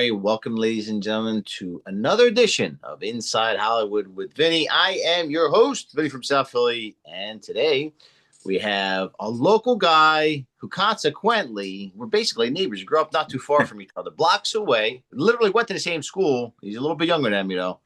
right, welcome, ladies and gentlemen, to another edition of Inside Hollywood with Vinny. I am your host, Vinny from South Philly, and today we have a local guy who consequently, we're basically neighbors. We grew up not too far from each other, blocks away, literally went to the same school. He's a little bit younger than me, though,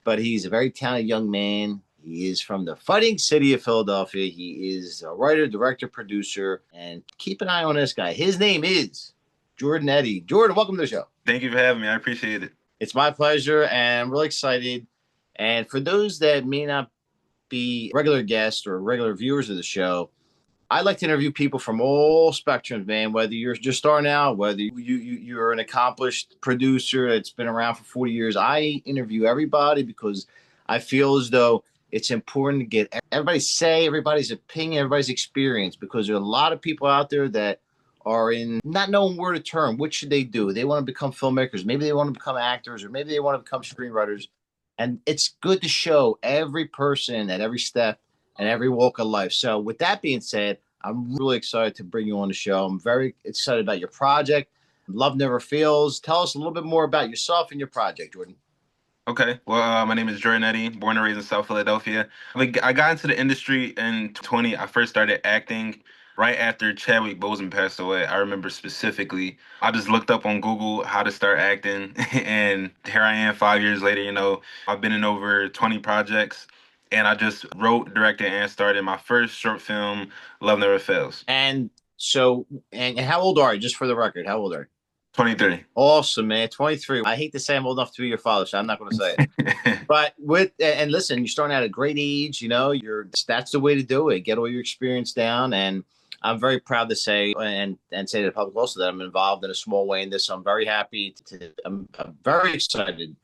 but he's a very talented young man. He is from the fighting city of Philadelphia. He is a writer, director, producer, and keep an eye on this guy. His name is Jordan Eaddy. Jordan, welcome to the show. Thank you for having me. I appreciate it. It's my pleasure, and I'm really excited. And for those that may not be regular guests or regular viewers of the show, I like to interview people from all spectrums, man. Whether you're just starting out, whether you're an accomplished producer that's been around for 40 years, I interview everybody because I feel as though it's important to get everybody's say, everybody's opinion, everybody's experience, because there are a lot of people out there that are in not knowing where to turn. What should they do? They want to become filmmakers. Maybe they want to become actors, or maybe they want to become screenwriters. And it's good to show every person at every step and every walk of life. So with that being said, I'm really excited to bring you on the show. I'm very excited about your project. Love Never Fails. Tell us a little bit more about yourself and your project, Jordan. Okay. Well, my name is Jordan Eaddy, born and raised in South Philadelphia. I got into the industry in 20. I first started acting right after Chadwick Boseman passed away. I remember specifically. I just looked up on Google how to start acting, and here I am 5 years later. I've been in over 20 projects, and I just wrote, directed, and started my first short film, Love Never Fails. And so, and how old are you? Just for the record, how old are you? 23. Awesome, man. 23. I hate to say I'm old enough to be your father, so I'm not going to say it. But and listen, you're starting at a great age. That's the way to do it. Get all your experience down. And I'm very proud to say and say to the public also that I'm involved in a small way in this. So I'm very happy I'm very excited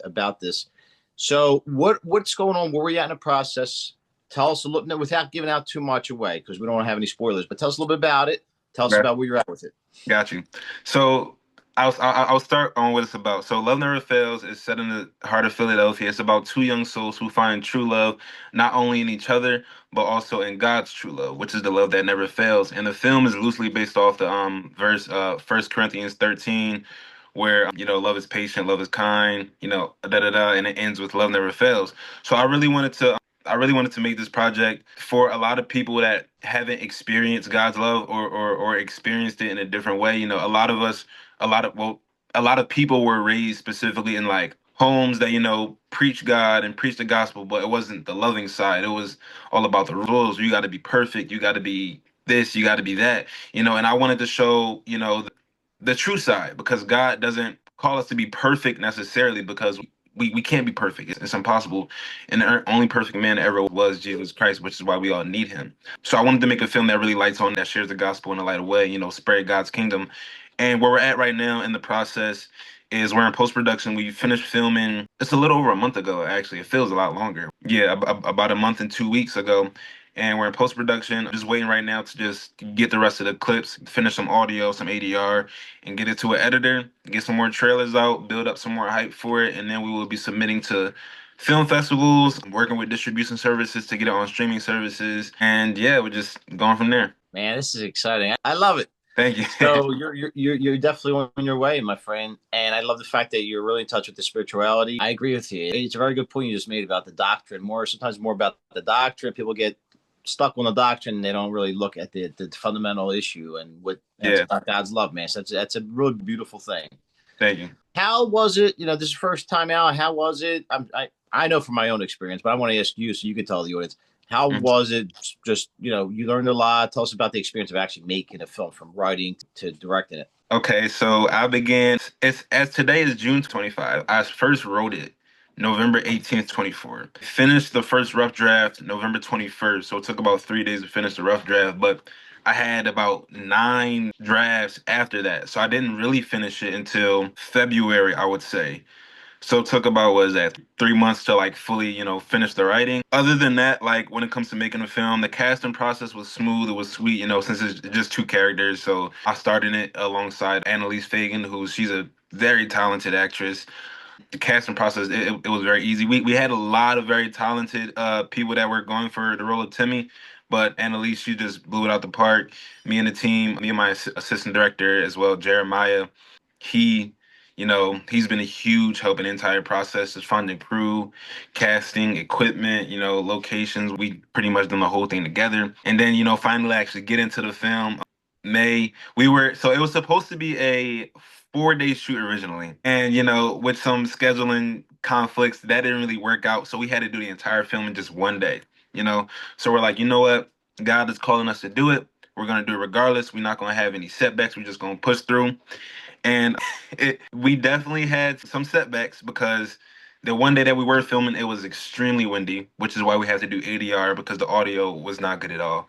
about this. So what's going on? Where are you at in the process? Tell us a little, without giving out too much away, because we don't want to have any spoilers, but tell us a little bit about it. Tell us about where you're at with it. Got you. So I'll start on what it's about. So Love Never Fails is set in the heart of Philadelphia. It's about two young souls who find true love not only in each other but also in God's true love, which is the love that never fails. And the film is loosely based off the verse 1 Corinthians 13, where love is patient, love is kind, da da da, and it ends with love never fails. So I really wanted to make this project for a lot of people that haven't experienced God's love or experienced it in a different way. A lot of us, a lot of people were raised specifically in like homes that preach God and preach the gospel, but it wasn't the loving side. It was all about the rules. You got to be perfect. You got to be this. You got to be that. And I wanted to show the true side, because God doesn't call us to be perfect necessarily, because we can't be perfect. It's impossible. And the only perfect man ever was Jesus Christ, which is why we all need him. So I wanted to make a film that really lights on, that shares the gospel in a lighter way, spread God's kingdom. And where we're at right now in the process is we're in post-production. We finished filming, it's a little over a month ago, actually. It feels a lot longer. Yeah, about a month and 2 weeks ago. And we're in post-production. I'm just waiting right now to just get the rest of the clips, finish some audio, some ADR, and get it to an editor, get some more trailers out, build up some more hype for it, and then we will be submitting to film festivals, working with distribution services to get it on streaming services. And yeah, we're just going from there. Man, this is exciting. I love it. Thank you. So you're definitely on your way, my friend. And I love the fact that you're really in touch with the spirituality. I agree with you. It's a very good point you just made about the doctrine. Sometimes more about the doctrine. People get stuck on the doctrine. They don't really look at the fundamental issue and about God's love, man. So that's a really beautiful thing. Thank you. How was it? This is first time out. How was it? I know from my own experience, but I want to ask you so you can tell the audience. How was it? Just, you learned a lot. Tell us about the experience of actually making a film, from writing to directing it. Okay, so I began, as today is June 25. I first wrote it November 18th, 24. Finished the first rough draft November 21st, so it took about 3 days to finish the rough draft, but I had about 9 drafts after that, so I didn't really finish it until February, I would say. So it took about, 3 months to like fully, finish the writing. Other than that, like when it comes to making a film, the casting process was smooth. It was sweet, since it's just 2 characters. So I started it alongside Annalise Fagan, she's a very talented actress. The casting process, it was very easy. We had a lot of very talented people that were going for the role of Timmy, but Annalise, she just blew it out the park. Me and the team, me and my assistant director as well, Jeremiah, he He's been a huge help in the entire process, just finding crew, casting, equipment, locations. We pretty much done the whole thing together. And then, finally actually get into the film. May we were so it was supposed to be a 4-day shoot originally, and with some scheduling conflicts that didn't really work out, so we had to do the entire film in just one day. you know so we're like, you know what, God is calling us to do it. We're gonna do it regardless. We're not gonna have any setbacks. We're just gonna push through. And we definitely had some setbacks because the one day that we were filming, it was extremely windy, which is why we had to do ADR because the audio was not good at all.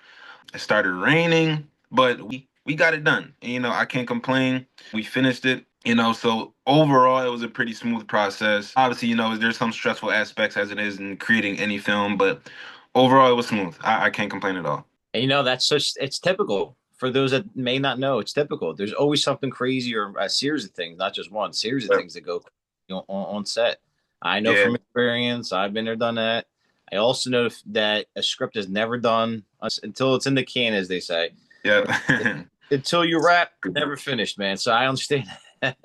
It started raining, but we got it done. And, I can't complain. We finished it. So overall, it was a pretty smooth process. Obviously, there's some stressful aspects as it is in creating any film, but overall, it was smooth. I can't complain at all. And it's typical for those that may not know. It's typical. There's always something crazy or a series of things, not just one series of Yeah. things that go on set. I know Yeah. from experience. I've been there, done that. I also know that a script is never done until it's in the can, as they say. Yeah. Until you wrap, never finished, man. So I understand.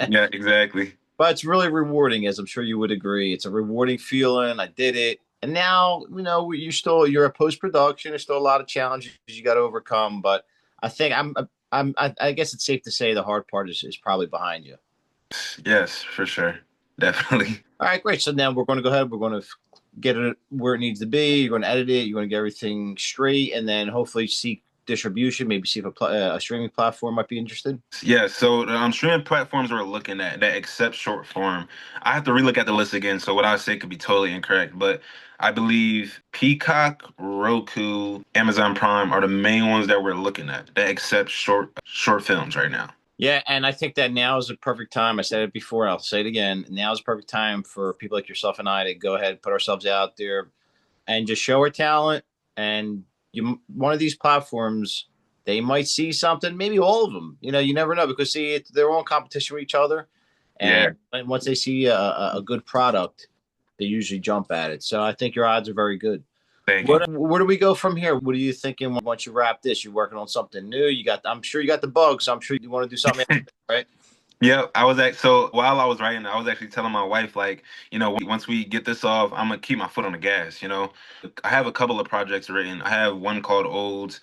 Yeah, exactly. But it's really rewarding, as I'm sure you would agree. It's a rewarding feeling. I did it. And now, you're a post production. There's still a lot of challenges you got to overcome. But I think I guess it's safe to say the hard part is probably behind you. Yes, for sure. Definitely. All right, great. So now we're going to go ahead. We're going to get it where it needs to be. You're going to edit it. You're going to get everything straight, and then hopefully seek distribution. Maybe see if a streaming platform might be interested. Yeah, so streaming platforms we're looking at that accept short form. I have to relook at the list again, so what I say could be totally incorrect, but I believe Peacock, Roku, Amazon Prime are the main ones that we're looking at that accept short films right now. Yeah, and I think that now is a perfect time. I said it before, I'll say it again. Now is a perfect time for people like yourself and I to go ahead and put ourselves out there and just show our talent. And one of these platforms, they might see something, maybe all of them. You never know because they're all in competition with each other. Yeah, And once they see a good product, they usually jump at it. So I think your odds are very good. thank you. Where do we go from here? What are you thinking once you wrap this? You're working on something new. I'm sure you got the bug, so I'm sure you want to do something else, right? Yeah, so while I was writing, I was actually telling my wife, like, once we get this off, I'm gonna keep my foot on the gas. I have a couple of projects written. I have one called Olds.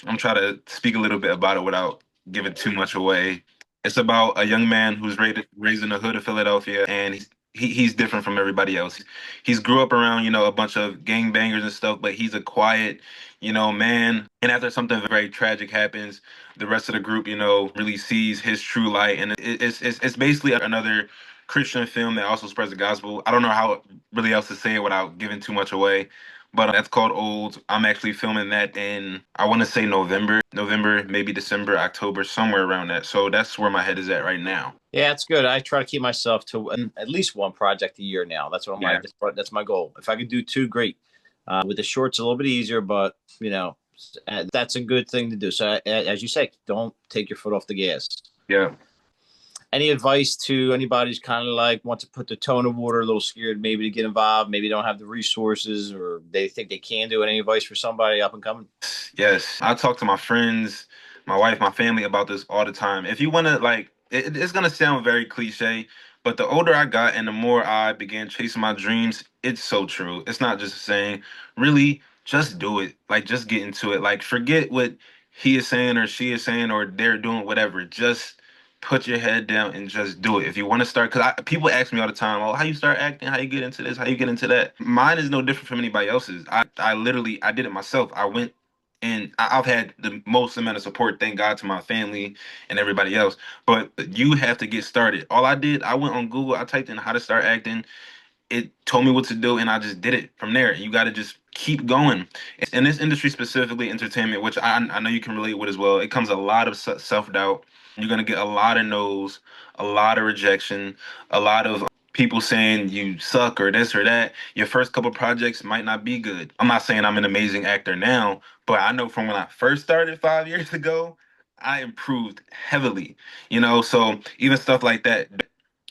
I'm trying to speak a little bit about it without giving too much away. It's about a young man who's raised in the hood of Philadelphia, and he's different from everybody else. He's grew up around, a bunch of gangbangers and stuff, but he's a quiet, man. And after something very tragic happens, the rest of the group, really sees his true light, and it's basically another Christian film that also spreads the gospel. I don't know how really else to say it without giving too much away. But that's called Old. I'm actually filming that in, I want to say November, maybe December, October, somewhere around that. So that's where my head is at right now. Yeah, it's good. I try to keep myself to at least one project a year now. That's what I'm Yeah. like. That's my goal. If I could do two, great. With the shorts, a little bit easier, but that's a good thing to do. So as you say, don't take your foot off the gas. Yeah. Any advice to anybody who's kind of like wants to put the toe in the water, a little scared maybe to get involved, maybe don't have the resources or they think they can do it? Any advice for somebody up and coming? Yes. I talk to my friends, my wife, my family about this all the time. If you want to, like, it's going to sound very cliche, but the older I got and the more I began chasing my dreams, it's so true. It's not just a saying. Really, just do it. Like, just get into it. Like, forget what he is saying or she is saying or they're doing, whatever. Just put your head down and just do it. If you want to start, because people ask me all the time, oh, how you start acting, how you get into this, how you get into that. Mine is no different from anybody else's. I literally, I did it myself. I went and I've had the most amount of support, thank God, to my family and everybody else. But you have to get started. All I did, I went on Google, I typed in how to start acting. It told me what to do, and I just did it from there. You got to just keep going. In this industry, specifically entertainment, which I know you can relate with as well, it comes a lot of self doubt. You're gonna get a lot of no's, a lot of rejection, a lot of people saying you suck or this or that. Your first couple projects might not be good. I'm not saying I'm an amazing actor now, but I know from when I first started 5 years ago, I improved heavily. So even stuff like that,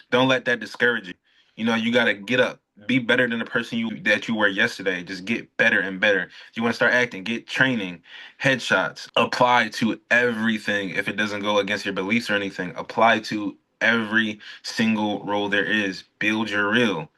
don't let that discourage you. You got to get up, be better than the person that you were yesterday. Just get better and better. If you want to start acting, get training, headshots, apply to everything. If it doesn't go against your beliefs or anything, apply to every single role there is. Build your reel.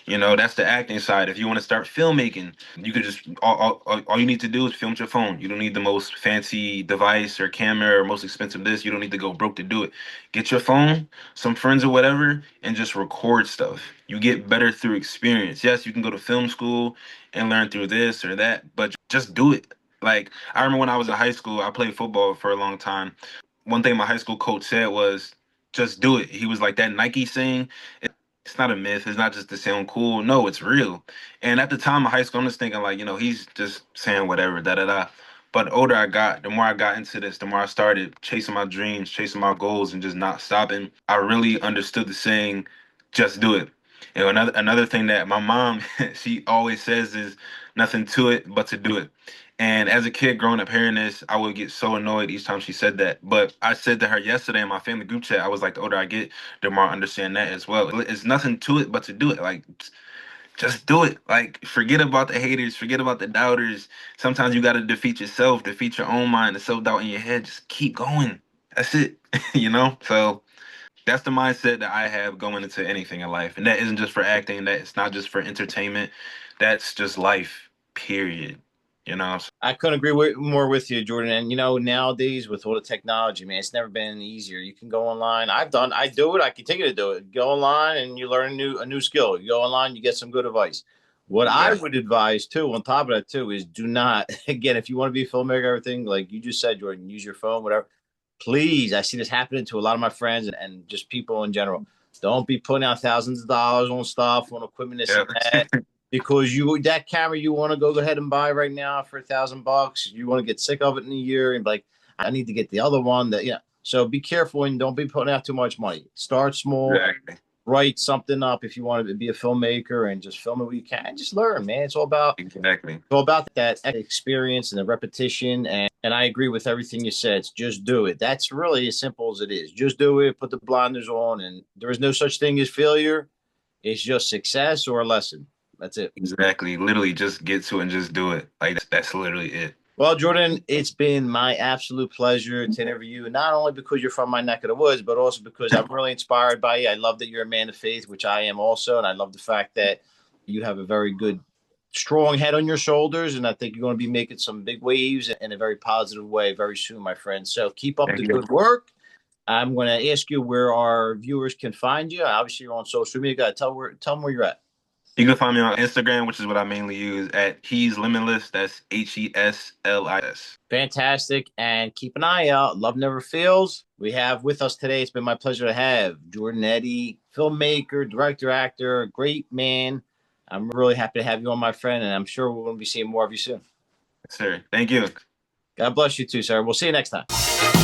You know, that's the acting side. If you want to start filmmaking, you could just all you need to do is film with your phone. You don't need the most fancy device or camera or most expensive this. You don't need to go broke to do it. Get your phone, some friends or whatever, and just record stuff. You get better through experience. Yes, you can go to film school and learn through this or that, but just do it. Like, I remember when I was in high school, I played football for a long time. One thing my high school coach said was, just do it. He was like, that Nike saying, it's not a myth. It's not just to sound cool. No, it's real. And at the time of high school, I'm just thinking like, he's just saying whatever, da da da. But the older I got, the more I got into this, the more I started chasing my dreams, chasing my goals, and just not stopping. I really understood the saying, just do it. And another thing that my mom she always says is nothing to it but to do it. And as a kid growing up hearing this, I would get so annoyed each time she said that. But I said to her yesterday in my family group chat, I was like, the older I get, the more I understand that as well. It's nothing to it but to do it. Like, just do it. Like, forget about the haters, forget about the doubters. Sometimes you got to defeat yourself, defeat your own mind, the self doubt in your head. Just keep going. That's it. So that's the mindset that I have going into anything in life. And that isn't just for acting, that it's not just for entertainment. That's just life, period. I couldn't agree more with you, Jordan. And nowadays with all the technology, man, it's never been easier. You can go online. I do it. I continue to do it. Go online and you learn a new skill. You go online, you get some good advice. What I Exactly. would advise too, on top of that too, is do not again, if you want to be a filmmaker, everything like you just said, Jordan, use your phone, whatever. Please, I see this happening to a lot of my friends and just people in general. Don't be putting out thousands of dollars on stuff, on equipment, this Yeah. and that, because that camera you want to go ahead and buy right now for $1,000. You want to get sick of it in a year and be like, I need to get the other one. So be careful and don't be putting out too much money. Start small, Exactly. write something up if you want to be a filmmaker and just film it where you can. Just learn, man. Exactly. It's all about that experience and the repetition. And I agree with everything you said. Just do it. That's really as simple as it is. Just do it. Put the blinders on, and there is no such thing as failure. It's just success or a lesson. That's it. Exactly. Literally just get to it and just do it. Like that's literally it. Well, Jordan, it's been my absolute pleasure to interview you, not only because you're from my neck of the woods, but also because I'm really inspired by you. I love that you're a man of faith, which I am also. And I love the fact that you have a very good, strong head on your shoulders. And I think you're going to be making some big waves in a very positive way very soon, my friend. So keep up Thank the you. good work. I'm going to ask you where our viewers can find you. Obviously, you're on social media. Got to tell them where you're at. You can find me on Instagram, which is what I mainly use, at He's Limitless. That's HESLIS. Fantastic. And keep an eye out. Love never fails. We have with us today, it's been my pleasure to have Jordan Eaddy, filmmaker, director, actor, great man. I'm really happy to have you on, my friend, and I'm sure we're going to be seeing more of you soon. Sir, thank you. God bless you too, sir. We'll see you next time.